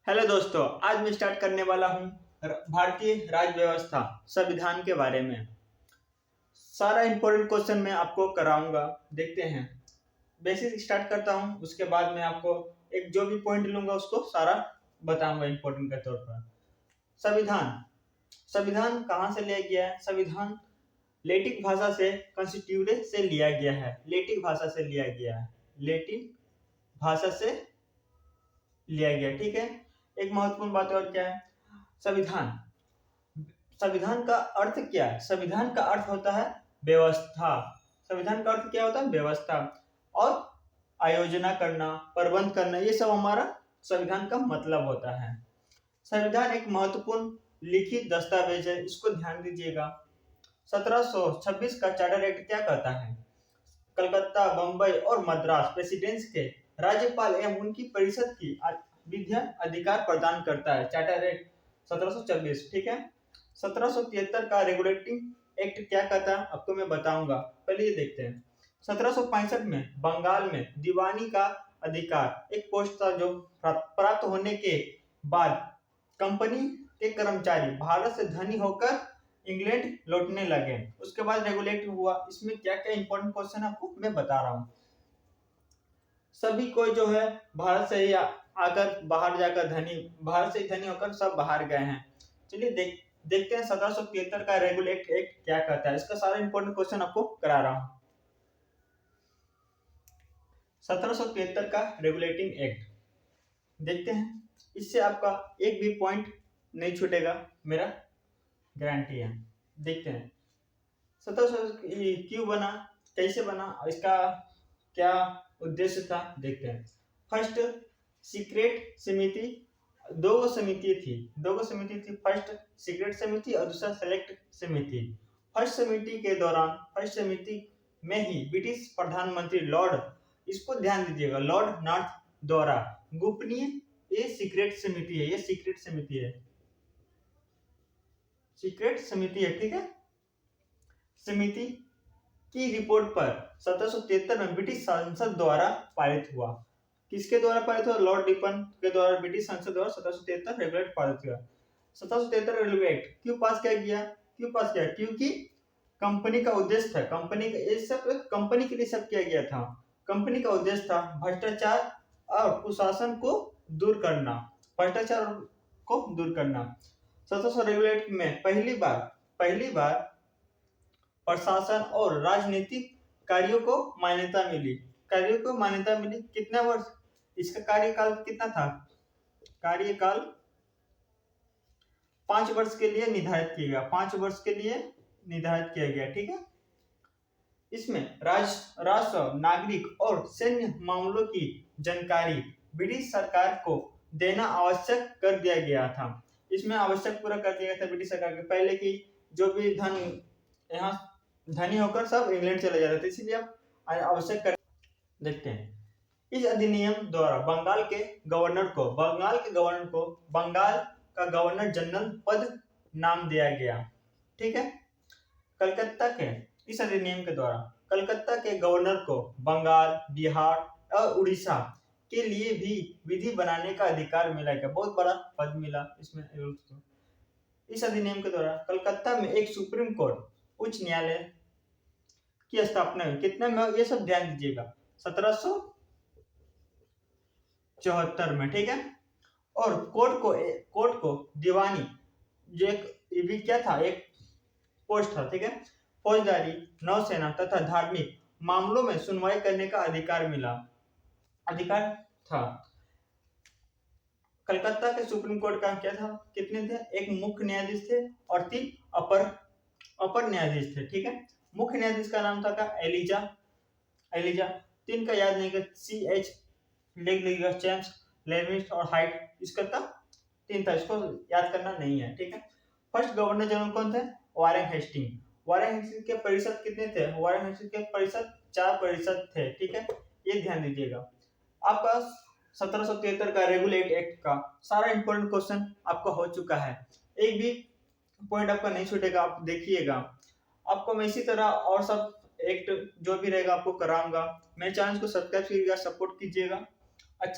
Hello दोस्तों, आज मैं स्टार्ट करने वाला हूँ भारतीय राज्य व्यवस्था संविधान के बारे में। सारा इंपॉर्टेंट क्वेश्चन मैं आपको कराऊंगा। देखते हैं। बेसिक स्टार्ट करता हूँ, उसके बाद मैं आपको एक जो भी पॉइंट लूंगा उसको सारा बताऊंगा इंपॉर्टेंट के तौर पर। संविधान संविधान कहाँ से लिया गया है? संविधान लैटिन भाषा से कॉन्स्टिट्यूटे से लिया गया है। लैटिन भाषा से लिया गया है। लैटिन भाषा से लिया गया, ठीक है। एक महत्वपूर्ण बात और क्या है? संविधान संविधान का अर्थ क्या है? संविधान का अर्थ होता है व्यवस्था। संविधान का अर्थ क्या होता है? व्यवस्था। और आयोजना करना, प्रबंध करना, ये सब हमारा संविधान का मतलब होता है। संविधान एक महत्वपूर्ण लिखित दस्तावेज है, इसको ध्यान दीजिएगा। 1726 का चार्टर एक्ट क्या कहता है? कलकत्ता, बंबई और मद्रास प्रेसिडेंसी के राज्यपाल एवं उनकी परिषद की विधिया अधिकार प्रदान करता है। चार्टर एक्ट 1726, ठीक है। 1773 का रेगुलेटिंग एक्ट क्या कहता है आपको मैं बताऊंगा। पहले ये देखते हैं। 1765 में बंगाल में दीवानी का अधिकार एक पोस्ट था जो प्राप्त होने के बाद कंपनी के कर्मचारी भारत से धनी होकर इंग्लैंड लौटने लगे। उसके बाद रेगुलेट हुआ। इसमें क्या क्या इंपॉर्टेंट क्वेश्चन आपको मैं बता रहा हूँ। सभी कोई जो है भारत से ही आकर बाहर जाकर भारत से ही धनी होकर सब बाहर गए हैं। चलिए देखते हैं 1773 का रेगुलेट एक्ट क्या कहता है। इसका सारा इंपॉर्टेंट क्वेश्चन आपको करा रहा हूं। 1773 का रेगुलेटिंग एक्ट देखते हैं। इससे आपका एक भी पॉइंट नहीं छूटेगा, मेरा गारंटी है। देखते हैं 1700 क्यों बना, कैसे बना, इसका क्या उद्देश्य था, देखते हैं। फर्स्ट सीक्रेट समिति, दो समिति थी। फर्स्ट सीक्रेट समिति और दूसरा सेलेक्ट समिति। फर्स्ट समिति में ही ब्रिटिश प्रधानमंत्री लॉर्ड, इसको ध्यान दीजिएगा, लॉर्ड नॉर्थ द्वारा गोपनीय, ये सीक्रेट समिति है, सीक्रेट समिति है, ठीक है। समिति की रिपोर्ट पर 1773 में ब्रिटिश संसद द्वारा पारित हुआ। किसके द्वारा पारित हुआ? लॉर्ड रिपन के द्वारा ब्रिटिश संसद द्वारा 1773 रेगुलेट पारित हुआ। 1773 रेगुलेट क्यों पास किया? क्योंकि कंपनी का उद्देश्य था, कंपनी के लिए सब किया गया था। कंपनी का उद्देश्य था भ्रष्टाचार और कुशासन को दूर करना। 1700 रेगुलेट में पहली बार प्रशासन और राजनीतिक कार्यों को मान्यता मिली। कितना वर्ष? इसका कार्यकाल कितना था? कार्यकाल 5 वर्ष के लिए निर्धारित किया गया, ठीक है। इसमें राजस्व, नागरिक और सैन्य मामलों की जानकारी ब्रिटिश सरकार को देना आवश्यक कर दिया गया था। इसमें आवश्यक पूरा कर दिया गया था ब्रिटिश सरकार के। पहले की जो भी धन यहाँ धनी होकर सब इंग्लैंड चले जाते थे, इसीलिए अब आवश्यक कर। देखते हैं। इस अधिनियम द्वारा बंगाल के गवर्नर को बंगाल का गवर्नर जनरल पद नाम दिया गया, ठीक है। इस अधिनियम के द्वारा कलकत्ता के गवर्नर को बंगाल, बिहार और उड़ीसा के लिए भी विधि बनाने का अधिकार मिला गया। बहुत बड़ा पद मिला इसमें। इस अधिनियम के द्वारा कलकत्ता में एक सुप्रीम कोर्ट, उच्च न्यायालय की स्थापना हुई। कितने में? ये सब ध्यान दीजिएगा, 1774 में, ठीक है। और कोर्ट को दीवानी, जो एक क्या था, एक पोस्ट था, ठीक है। फौजदारी, नौसेना तथा धार्मिक मामलों में सुनवाई करने का अधिकार था। कलकत्ता के सुप्रीम कोर्ट का क्या था? कितने थे? एक मुख्य न्यायाधीश थे और 3 अपर न्यायाधीश थे, ठीक है। मुख्य न्यायाधीश का नाम था एलिजा। 3 का याद नहीं कर, CH लिख लीजिएगा, चेम्स, लेविस और हाइट, इसका था 3 था, इसको याद करना नहीं है, ठीक है। फर्स्ट गवर्नर जनरल कौन थे? वारेन हेस्टिंग के परिषद कितने थे? वारेन हेस्टिंग के परिषद 4 परिषद थे, ठीक है। ये ध्यान दीजिएगा। आपका 1773 का रेगुलेट एक्ट का सारा इंपॉर्टेंट क्वेश्चन आपका हो चुका है। एक भी पॉइंट आपका नहीं छूटेगा, आप देखिएगा। आपको मैं इसी तरह और सब एक्ट जो भी रहेगा आपको कराऊंगा। मेरे चैनल को सब्सक्राइब कीजिएगा, सपोर्ट कीजिएगा। अच्छा